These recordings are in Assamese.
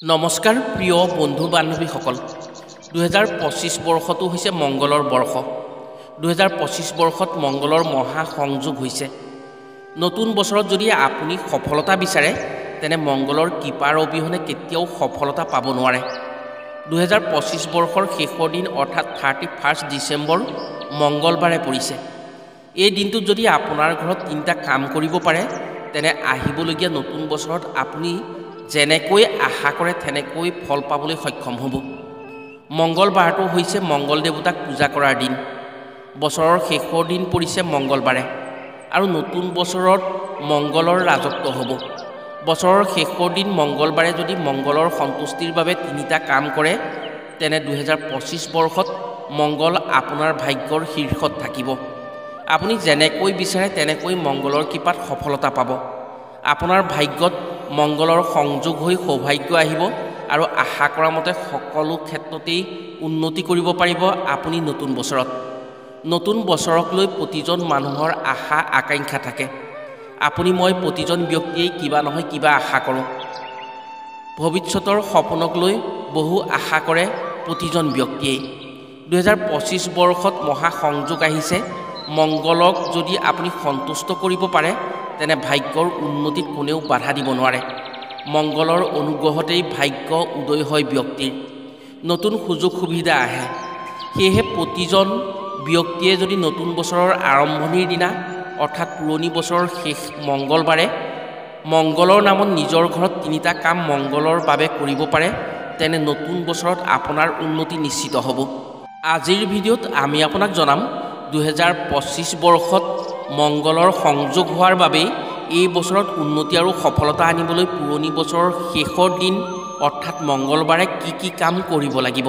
নমস্কাৰ প্ৰিয় বন্ধু বান্ধৱীসকল 2025 বৰ্ষটো হৈছে মংগলৰ বৰ্ষ 2025 বৰ্ষত মংগলৰ মহা সংযোগ হৈছে নতুন বছৰত যদি আপুনি সফলতা বিচাৰে তেনে মংগলৰ কৃপাৰ অবিহনে কেতিয়াও সফলতা পাব নোৱাৰে 2025 বৰ্ষৰ শেষৰ দিন অৰ্থাৎ 31 ডিসেম্বৰ মংগলবাৰে পৰিছে এই দিনটোত যদি আপোনাৰ ঘৰত তিনিটা কাম কৰিব পাৰে তেনে আহিবলগীয়া নতুন বছৰত আপুনি যেনেকৈ আশা কৰে তেনেকৈ ফল পাবলৈ সক্ষম হ'ব মংগলবাৰটো হৈছে মংগল দেৱতাক পূজা কৰাৰ দিন বছৰৰ শেষৰ দিন পৰিছে মংগলবাৰে আৰু নতুন বছৰত মংগলৰ ৰাজত্ব হ'ব বছৰৰ শেষৰ দিন মংগলবাৰে যদি মংগলৰ সন্তুষ্টিৰ বাবে তিনিটা কাম কৰে তেনে 2025 বৰ্ষত মংগল আপোনাৰ ভাগ্যৰ শীৰ্ষত থাকিব আপুনি যেনেকৈ বিচাৰে তেনেকৈ মংগলৰ কৃপাত সফলতা পাব আপোনাৰ ভাগ্যত মংগলৰ সংযোগ হৈ সৌভাগ্য আহিব আৰু আশা কৰা মতে সকলো ক্ষেত্ৰতেই উন্নতি কৰিব পাৰিব আপুনি নতুন বছৰক লৈ প্ৰতিজন মানুহৰ আশা আকাংক্ষা থাকে আপুনি মই প্ৰতিজন ব্যক্তিয়ে কিবা নহয় কিবা আশা কৰোঁ ভৱিষ্যতৰ সপোনক লৈ বহু আশা কৰে প্ৰতিজন ব্যক্তিয়ে 2025 বৰ্ষত মহা সংযোগ আহিছে মংগলক যদি আপুনি সন্তুষ্ট কৰিব পাৰে তেনে ভাগ্যৰ উন্নতিত কোনেও বাধা দিব নোৱাৰে মংগলৰ অনুগ্ৰহতেই ভাগ্য উদয় হয় ব্যক্তিৰ নতুন সুযোগ সুবিধা আহে সেয়েহে প্ৰতিজন ব্যক্তিয়ে যদি নতুন বছৰৰ আৰম্ভণিৰ দিনা অৰ্থাৎ পুৰণি বছৰৰ শেষ মংগলবাৰে মংগলৰ নামত নিজৰ ঘৰত তিনিটা কাম মংগলৰ বাবে কৰিব পাৰে তেনে নতুন বছৰত আপোনাৰ উন্নতি নিশ্চিত হ'ব আজিৰ ভিডিঅ'ত আমি আপোনাক জনাম 2025 বৰ্ষত মংগলৰ সংযোগ হোৱাৰ বাবে এই বছৰত উন্নতি আৰু সফলতা আনিবলৈ পুৰণি বছৰৰ শেষৰ দিন অৰ্থাৎ মংগলবাৰে কি কাম কৰিব লাগিব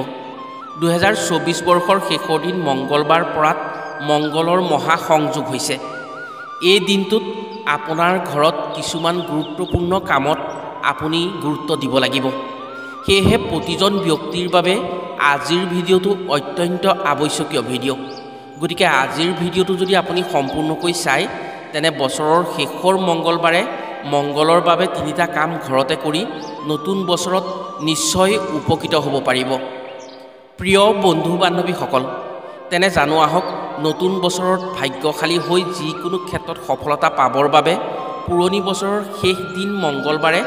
2024 বৰ্ষৰ শেষৰ দিন মংগলবাৰ পৰাত মংগলৰ মহা সংযোগ হৈছে এই দিনটোত আপোনাৰ ঘৰত কিছুমান গুৰুত্বপূৰ্ণ কামত আপুনি গুৰুত্ব দিব লাগিব সেয়েহে প্ৰতিজন ব্যক্তিৰ বাবে আজিৰ ভিডিঅ'টো অত্যন্ত আৱশ্যকীয় ভিডিঅ' গতিকে আজিৰ ভিডিঅ'টো যদি আপুনি সম্পূৰ্ণকৈ চাই তেনে বছৰৰ শেষৰ মংগলবাৰে মংগলৰ বাবে তিনিটা কাম ঘৰতে কৰি নতুন বছৰত নিশ্চয় উপকৃত হ'ব পাৰিব প্ৰিয় বন্ধু বান্ধৱীসকল তেনে জানো আহক নতুন বছৰত ভাগ্যশালী হৈ যিকোনো ক্ষেত্ৰত সফলতা পাবৰ বাবে পুৰণি বছৰৰ শেষ দিন মংগলবাৰে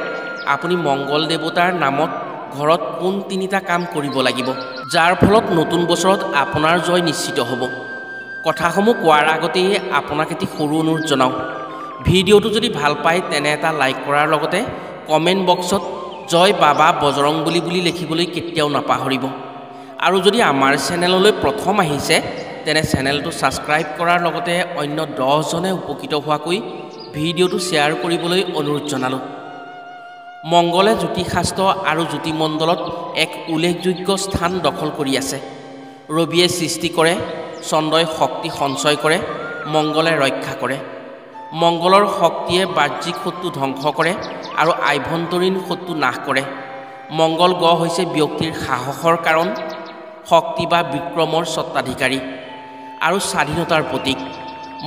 আপুনি মংগল দেৱতাৰ নামত ঘৰত কোন তিনিটা কাম কৰিব লাগিব যাৰ ফলত নতুন বছৰত আপোনাৰ জয় নিশ্চিত হ'ব কথাসমূহ কোৱাৰ আগতেই আপোনাক এটি সৰু অনুৰোধ জনাওঁ ভিডিঅ'টো যদি ভাল পায় তেনে এটা লাইক কৰাৰ লগতে কমেণ্ট বক্সত জয় বাবা বজৰংবলী বুলি লিখিবলৈ কেতিয়াও নাপাহৰিব আৰু যদি আমাৰ চেনেললৈ প্ৰথম আহিছে তেনে চেনেলটো ছাবস্ক্ৰাইব কৰাৰ লগতে অন্য 10 জনে উপকৃত হোৱাকৈ ভিডিঅ'টো শ্বেয়াৰ কৰিবলৈ অনুৰোধ জনালোঁ মংগলে জ্যোতিষশাস্ত্ৰ আৰু জ্যোতিমণ্ডলত এক উল্লেখযোগ্য স্থান দখল কৰি আছে ৰবিয়ে সৃষ্টি কৰে চন্দ্ৰই শক্তি সঞ্চয় কৰে মংগলে ৰক্ষা কৰে মংগলৰ শক্তিয়ে বাহ্যিক শত্ৰু ধ্বংস কৰে আৰু আভ্যন্তৰীণ শত্ৰু নাশ কৰে মংগল গ্ৰহ হৈছে ব্যক্তিৰ সাহসৰ কাৰণ শক্তি বা বিক্ৰমৰ স্বত্বাধিকাৰী আৰু স্বাধীনতাৰ প্ৰতীক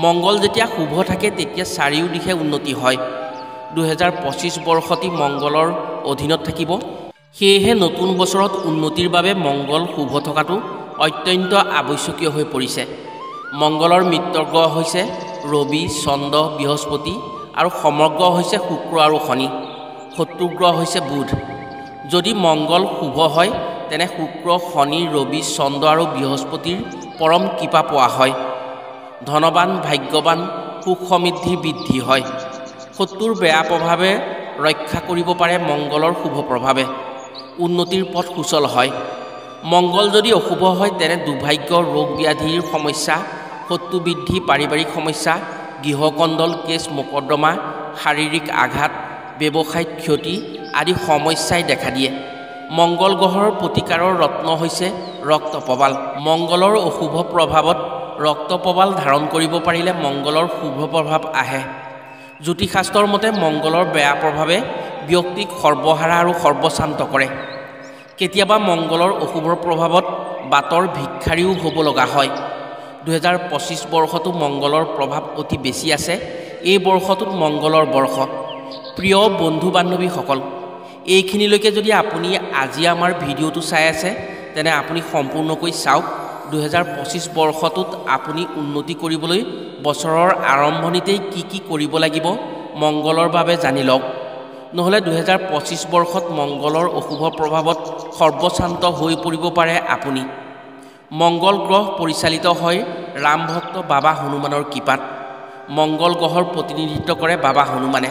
মংগল যেতিয়া শুভ থাকে তেতিয়া চাৰিওদিশে উন্নতি হয় 2025 বৰ্ষটি মংগলৰ অধীনত থাকিব সেয়েহে নতুন বছৰত উন্নতিৰ বাবে মংগল শুভ থকাটো অত্যন্ত আৱশ্যকীয় হৈ পৰিছে মংগলৰ মিত্ৰ গ্ৰহ হৈছে ৰবি চন্দ্ৰ বৃহস্পতি আৰু সমগ্ৰ হৈছে শুক্ৰ আৰু শনি শত্ৰু গ্ৰহ হৈছে বুধ যদি মংগল শুভ হয় তেনে শুক্ৰ শনি ৰবি চন্দ্ৰ আৰু বৃহস্পতিৰ পৰম কৃপা পোৱা হয় ধনবান ভাগ্যৱান সুখ সমৃদ্ধি বৃদ্ধি হয় শত্ৰুৰ বেয়া প্ৰভাৱে ৰক্ষা কৰিব পাৰে মংগলৰ শুভ প্ৰভাৱে উন্নতিৰ পথ সুচল হয় মংগল যদি অশুভ হয় তেনে দুৰ্ভাগ্য ৰোগ ব্যাধিৰ সমস্যা শত্ৰু বৃদ্ধি পাৰিবাৰিক সমস্যা গৃহকণ্ডল কেছ মোকদ্দমা শাৰীৰিক আঘাত ব্যৱসায়িক ক্ষতি আদি সমস্যাই দেখা দিয়ে মংগল গ্ৰহৰ প্ৰতিকাৰৰ ৰত্ন হৈছে ৰক্তপ্ৰবাল মংগলৰ অশুভ প্ৰভাৱত ৰক্তপ্ৰবাল ধাৰণ কৰিব পাৰিলে মংগলৰ শুভ প্ৰভাৱ আহে জ্যোতিষশাস্ত্ৰৰ মতে মংগলৰ বেয়া প্ৰভাৱে ব্যক্তিক সৰ্বহাৰা আৰু সৰ্বশান্ত কৰে কেতিয়াবা মংগলৰ অশুভৰ প্ৰভাৱত বাটৰ ভিক্ষাৰীও হ'ব লগা হয় 2025 বৰ্ষটো মংগলৰ প্ৰভাৱ অতি বেছি আছে এই বৰ্ষটোত মংগলৰ বৰ্ষ প্ৰিয় বন্ধু বান্ধৱীসকল এইখিনিলৈকে যদি আপুনি আজি আমাৰ ভিডিঅ'টো চাই আছে তেনে আপুনি সম্পূৰ্ণকৈ চাওক। 2025 বৰ্ষটোত আপুনি উন্নতি কৰিবলৈ বছৰৰ আৰম্ভণিতেই কি কৰিব লাগিব মংগলৰ বাবে জানি লওক। নহ'লে 2025 বৰ্ষত মংগলৰ অশুভ প্ৰভাৱত সৰ্বশান্ত হৈ পৰিব পাৰে আপুনি। মংগল গ্ৰহ পৰিচালিত হয় ৰাম ভক্ত বাবা হনুমানৰ কৃপাত। মংগল গ্ৰহৰ প্ৰতিনিধিত্ব কৰে বাবা হনুমানে।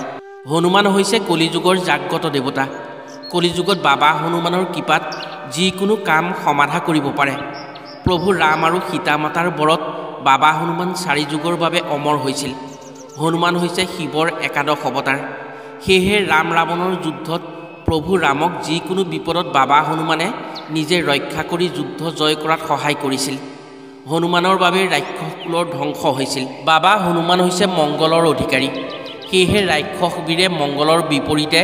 হনুমান হৈছে কলিযুগৰ জাগ্ৰত দেৱতা। কলিযুগত বাবা হনুমানৰ কৃপাত যিকোনো কাম সমাধা কৰিব পাৰে। প্ৰভু ৰাম আৰু সীতা মাতাৰ বৰত বাবা হনুমান 4 যুগৰ বাবে অমৰ হৈছিল। হনুমান হৈছে শিৱৰ একাদশ অৱতাৰ। সেয়েহে ৰাম ৰাৱণৰ যুদ্ধত প্ৰভু ৰামক যিকোনো বিপদত বাবা হনুমানে নিজে ৰক্ষা কৰি যুদ্ধ জয় কৰাত সহায় কৰিছিল। হনুমানৰ বাবে ৰাক্ষসকুলৰ ধ্বংস হৈছিল। বাবা হনুমান হৈছে মংগলৰ অধিকাৰী। সেয়েহে ৰাক্ষসবীৰে মংগলৰ বিপৰীতে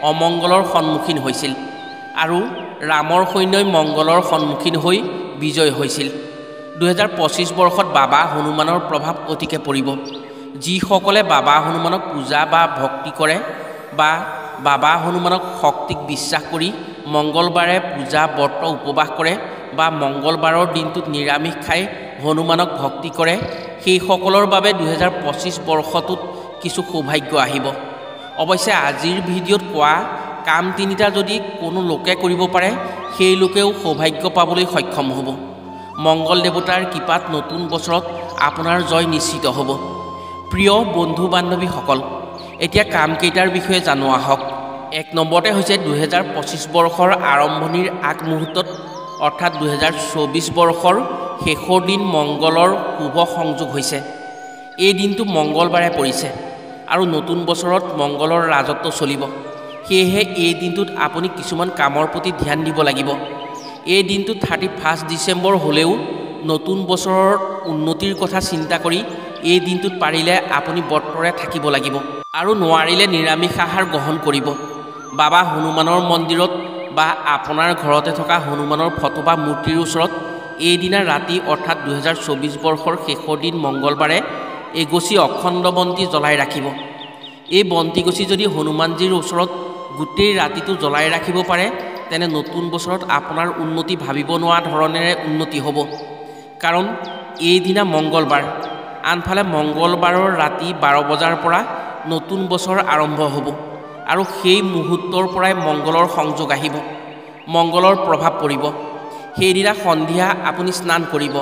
অমংগলৰ সন্মুখীন হৈছিল আৰু ৰামৰ সৈন্যই মংগলৰ সন্মুখীন হৈ বিজয় হৈছিল। 2025 বৰ্ষত বাবা হনুমানৰ প্ৰভাৱ অতিকে পৰিব। যিসকলে বাবা হনুমানক পূজা বা ভক্তি কৰে বা বাবা হনুমানক শক্তিক বিশ্বাস কৰি মংগলবাৰে পূজা ব্ৰত উপবাস কৰে বা মংগলবাৰৰ দিনটোত নিৰামিষ খাই হনুমানক ভক্তি কৰে, সেইসকলৰ বাবে 2025 বৰ্ষটোত কিছু সৌভাগ্য আহিব। অৱশ্যে আজিৰ ভিডিঅ'ত কোৱা কাম 3টা যদি কোনো লোকে কৰিব পাৰে, সেই লোকেও সৌভাগ্য পাবলৈ সক্ষম হ'ব। মংগল দেৱতাৰ কৃপাত নতুন বছৰত আপোনাৰ জয় নিশ্চিত হ'ব। প্ৰিয় বন্ধু বান্ধৱীসকল, এতিয়া কামকেইটাৰ বিষয়ে জানো আহক। 1 নম্বৰতে হৈছে 2025 বৰ্ষৰ আৰম্ভণিৰ আগমুহূৰ্তত অৰ্থাৎ 2024 বৰ্ষৰ শেষৰ দিন মংগলৰ শুভ সংযোগ হৈছে। এই দিনটো মংগলবাৰে পৰিছে আৰু নতুন বছৰত মংগলৰ ৰাজত্ব চলিব। সেয়েহে এই দিনটোত আপুনি কিছুমান কামৰ প্ৰতি ধ্যান দিব লাগিব। এই দিনটো 31 ডিচেম্বৰ হ'লেও নতুন বছৰৰ উন্নতিৰ কথা চিন্তা কৰি এই দিনটোত পাৰিলে আপুনি ব্ৰতৰে থাকিব লাগিব আৰু নোৱাৰিলে নিৰামিষ আহাৰ গ্ৰহণ কৰিব। বাবা হনুমানৰ মন্দিৰত বা আপোনাৰ ঘৰতে থকা হনুমানৰ ফটো বা মূৰ্তিৰ ওচৰত এইদিনা ৰাতি অৰ্থাৎ 2024 বৰ্ষৰ শেষৰ দিন মংগলবাৰে এগছি অখণ্ড বন্তি জ্বলাই ৰাখিব। এই বন্তিগছি যদি হনুমানজীৰ ওচৰত গোটেই ৰাতিটো জ্বলাই ৰাখিব পাৰে তেনে নতুন বছৰত আপোনাৰ উন্নতি ভাবিব নোৱাৰা ধৰণেৰে উন্নতি হ'ব। কাৰণ এইদিনা মংগলবাৰ। আনফালে মংগলবাৰৰ ৰাতি 12 বজাৰ পৰা নতুন বছৰ আৰম্ভ হ'ব আৰু সেই মুহূৰ্তৰ পৰাই মংগলৰ সংযোগ আহিব, মংগলৰ প্ৰভাৱ পৰিব। সেইদিনা সন্ধিয়া আপুনি স্নান কৰিব।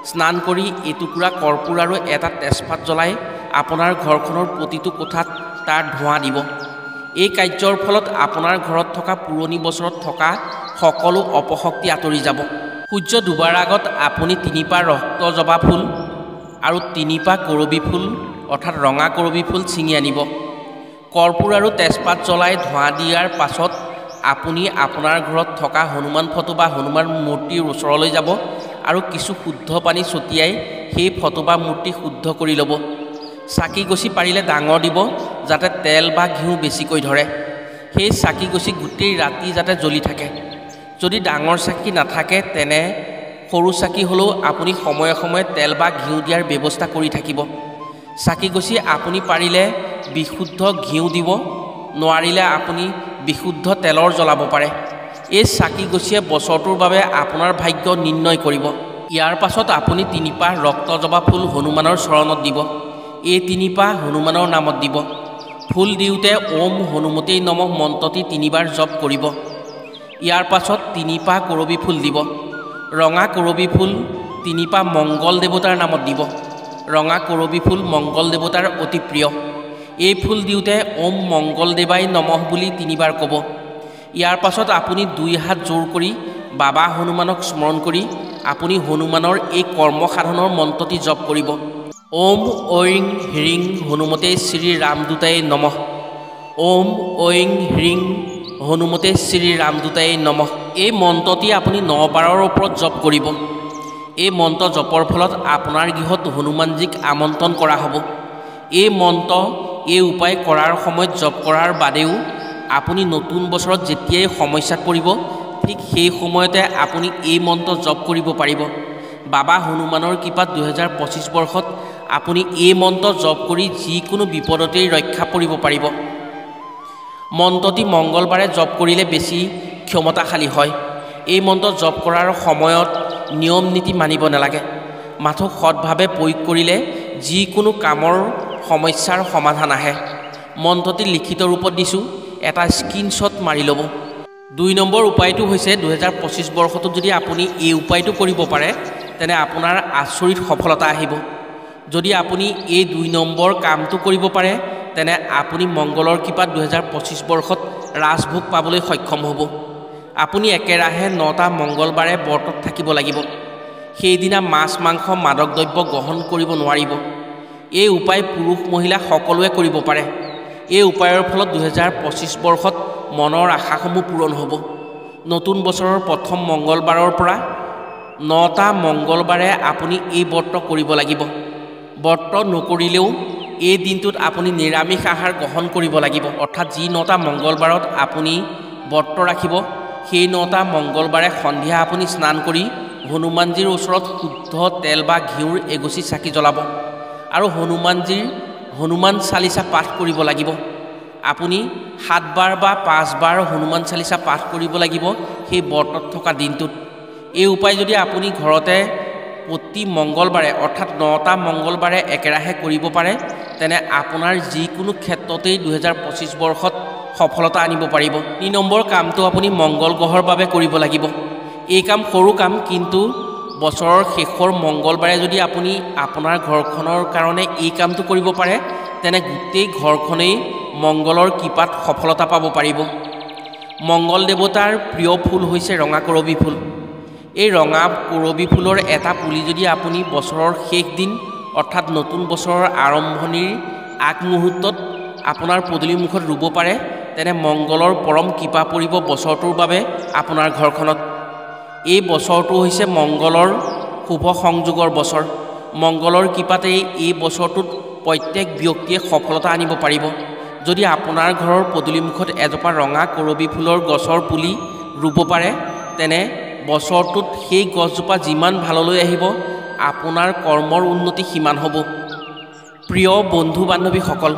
স্নান কৰি এটুকুৰা কৰ্পূৰ আৰু এটা তেজপাত জ্বলাই আপোনাৰ ঘৰখনৰ প্ৰতিটো কোঠাত তাৰ ধোঁৱা দিব। এই কাৰ্যৰ ফলত আপোনাৰ ঘৰত থকা পুৰণি বছৰত থকা সকলো অপশক্তি আঁতৰি যাব। সূৰ্য ডুবাৰ আগত আপুনি 3 পাহ ৰক্ত জবা ফুল আৰু 3 পাহ কৰবী ফুল অৰ্থাৎ ৰঙা কৰবী ফুল ছিঙি আনিব। কৰ্পূৰ আৰু তেজপাত জ্বলাই ধোঁৱা দিয়াৰ পাছত আপুনি আপোনাৰ ঘৰত থকা হনুমান ফটো বা হনুমান মূৰ্তিৰ ওচৰলৈ যাব আৰু কিছু শুদ্ধ পানী ছটিয়াই সেই ফটো বা মূৰ্তি শুদ্ধ কৰি ল'ব। চাকি গছি পাৰিলে ডাঙৰ দিব যাতে তেল বা ঘিউ বেছিকৈ ধৰে। সেই চাকি গছি গোটেই ৰাতি যাতে জ্বলি থাকে। যদি ডাঙৰ চাকি নাথাকে তেনে সৰু চাকি হ'লেও আপুনি সময়ে সময়ে তেল বা ঘিউ দিয়াৰ ব্যৱস্থা কৰি থাকিব। চাকি গছি আপুনি পাৰিলে বিশুদ্ধ ঘিউ দিব, নোৱাৰিলে আপুনি বিশুদ্ধ তেলৰ জ্বলাব পাৰে। এই চাকি গছিয়ে বছৰটোৰ বাবে আপোনাৰ ভাগ্য নিৰ্ণয় কৰিব। ইয়াৰ পাছত আপুনি 3 পাহ ৰক্ত জবা ফুল হনুমানৰ চৰণত দিব। এই 3 পাহ হনুমানৰ নামত দিব। ফুল দিওঁতে ওম হনুমতেই নমঃ মন্ত্ৰটি 3 বাৰ জপ কৰিব। ইয়াৰ পাছত 3 পাহ কৰবী ফুল দিব। ৰঙা কৰবী ফুল 3 পাহ মংগল দেৱতাৰ নামত দিব। ৰঙা কৰবী ফুল মংগল দেৱতাৰ অতি প্ৰিয়। এই ফুল দিওঁতে ওম মংগল দেৱাই নমঃ বুলি 3 বাৰ ক'ব। ইয়াৰ পাছত আপুনি 2 হাত জোৰ কৰি বাবা হনুমানক স্মৰণ কৰি আপুনি হনুমানৰ এই কৰ্মসাধনৰ মন্ত্ৰটি জপ কৰিব। ওম ঐং হ্ৰিং হনুমতে শ্ৰী ৰামদূতাই নমঃ। ওম ঐং হ্ৰিং হনুমতে শ্ৰী ৰামদূতাই নমঃ। এই মন্ত্ৰটি আপুনি 9 বাৰৰ ওপৰত জপ কৰিব। এই মন্ত্ৰ জপৰ ফলত আপোনাৰ গৃহত হনুমানজীক আমন্ত্ৰণ কৰা হ'ব। এই মন্ত্ৰ এই উপায় কৰাৰ সময়ত জপ কৰাৰ বাদেও আপুনি নতুন বছৰত যেতিয়াই সমস্যাত পৰিব ঠিক সেই সময়তে আপুনি এই মন্ত্ৰ জপ কৰিব পাৰিব। বাবা হনুমানৰ কৃপাত 2025 বৰ্ষত আপুনি এই মন্ত্ৰ জপ কৰি যিকোনো বিপদতেই ৰক্ষা পৰিব পাৰিব। মন্ত্ৰটি মংগলবাৰে জপ কৰিলে বেছি ক্ষমতাশালী হয়। এই মন্ত্ৰ জপ কৰাৰ সময়ত নিয়ম নীতি মানিব নালাগে। মাথো সৎভাৱে প্ৰয়োগ কৰিলে যিকোনো কামৰ সমস্যাৰ সমাধান আহে। মন্ত্ৰটি লিখিত ৰূপত দিছোঁ, এটা স্ক্ৰীনশ্বট মাৰি ল'ব। 2 নম্বৰ উপায়টো হৈছে 2025 বৰ্ষটোত যদি আপুনি এই উপায়টো কৰিব পাৰে তেনে আপোনাৰ আচৰিত সফলতা আহিব। যদি আপুনি এই 2 নম্বৰ কামটো কৰিব পাৰে তেনে আপুনি মংগলৰ কৃপাত 2025 বৰ্ষত ৰাজভোগ পাবলৈ সক্ষম হ'ব। আপুনি একেৰাহে 9টা মংগলবাৰে ব্ৰতত থাকিব লাগিব। সেইদিনা মাছ মাংস মাদক দ্ৰব্য গ্ৰহণ কৰিব নোৱাৰিব। এই উপায় পুৰুষ মহিলা সকলোৱে কৰিব পাৰে। এই উপায়ৰ ফলত 2025 বৰ্ষত মনৰ আশাসমূহ পূৰণ হ'ব। নতুন বছৰৰ প্ৰথম মংগলবাৰৰ পৰা 9টা মংগলবাৰে আপুনি এই ব্ৰত কৰিব লাগিব। ব্ৰত নকৰিলেও এই দিনটোত আপুনি নিৰামিষ আহাৰ গ্ৰহণ কৰিব লাগিব। অৰ্থাৎ যি 9টা মংগলবাৰত আপুনি ব্ৰত ৰাখিব সেই 9টা মংগলবাৰে সন্ধিয়া আপুনি স্নান কৰি হনুমানজীৰ ওচৰত শুদ্ধ তেল বা ঘিউৰ এগছি চাকি জ্বলাব আৰু হনুমান চালিচা পাঠ কৰিব লাগিব। আপুনি 7 বাৰ বা 5 বাৰ হনুমান চালিচা পাঠ কৰিব লাগিব সেই ব্ৰতত থকা দিনটোত। এই উপায় যদি আপুনি ঘৰতে প্ৰতি মংগলবাৰে অৰ্থাৎ 9টা মংগলবাৰে একেৰাহে কৰিব পাৰে তেনে আপোনাৰ যিকোনো ক্ষেত্ৰতেই 2025 বৰ্ষত সফলতা আনিব পাৰিব। 3 নম্বৰ কামটো আপুনি মংগল গ্ৰহৰ বাবে কৰিব লাগিব। এই কাম সৰু কাম, কিন্তু বছৰৰ শেষৰ মংগলবাৰে যদি আপুনি আপোনাৰ ঘৰখনৰ কাৰণে এই কামটো কৰিব পাৰে তেনে গোটেই ঘৰখনেই মংগলৰ কৃপাত সফলতা পাব পাৰিব। মংগল দেৱতাৰ প্ৰিয় ফুল হৈছে ৰঙা কৰবী ফুল। এই ৰঙা কৰবী ফুলৰ এটা পুলি যদি আপুনি বছৰৰ শেষ দিন অৰ্থাৎ নতুন বছৰৰ আৰম্ভণিৰ আগমুহূৰ্তত আপোনাৰ পদূলিমুখত ৰুব পাৰে তেনে মংগলৰ পৰম কৃপা পৰিব বছৰটোৰ বাবে আপোনাৰ ঘৰখনত। এই বছৰটো হৈছে মংগলৰ শুভ সংযোগৰ বছৰ। মংগলৰ কৃপাতেই এই বছৰটোত প্ৰত্যেক ব্যক্তিয়ে সফলতা আনিব পাৰিব। যদি আপোনাৰ ঘৰৰ পদূলিমুখত এজোপা ৰঙা কৰবী ফুলৰ গছৰ পুলি ৰুব পাৰে তেনে বছৰটোত সেই গছজোপা যিমান ভাললৈ আহিব আপোনাৰ কৰ্মৰ উন্নতি সিমান হ'ব। প্ৰিয় বন্ধু বান্ধৱীসকল,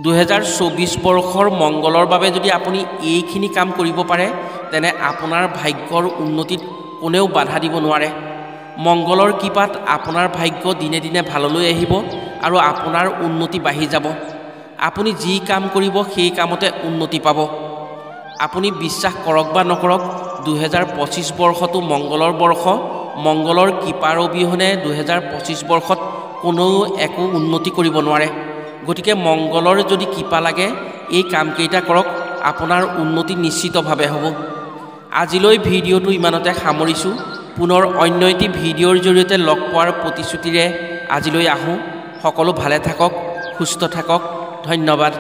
2024 বৰ্ষৰ মংগলৰ বাবে যদি আপুনি এইখিনি কাম কৰিব পাৰে তেনে আপোনাৰ ভাগ্যৰ উন্নতিত কোনেও বাধা দিব নোৱাৰে। মংগলৰ কৃপাত আপোনাৰ ভাগ্য দিনে দিনে ভাললৈ আহিব আৰু আপোনাৰ উন্নতি বাঢ়ি যাব। আপুনি যি কাম কৰিব সেই কামতে উন্নতি পাব। আপুনি বিশ্বাস কৰক বা নকৰক 2025 বৰ্ষটো মংগলৰ বৰ্ষ। মংগলৰ কৃপাৰ অবিহনে 2025 বৰ্ষত কোনেও একো উন্নতি কৰিব নোৱাৰে। গতিকে মংগলৰ যদি কৃপা লাগে এই কামকেইটা কৰক, আপোনাৰ উন্নতি নিশ্চিতভাৱে হ'ব। আজিলৈ ভিডিঅ'টো ইমানতে সামৰিছোঁ। পুনৰ অন্য এটি ভিডিঅ'ৰ জৰিয়তে লগ পোৱাৰ প্ৰতিশ্ৰুতিৰে আজিলৈ আহোঁ। সকলো ভালে থাকক, সুস্থ থাকক। ধন্যবাদ।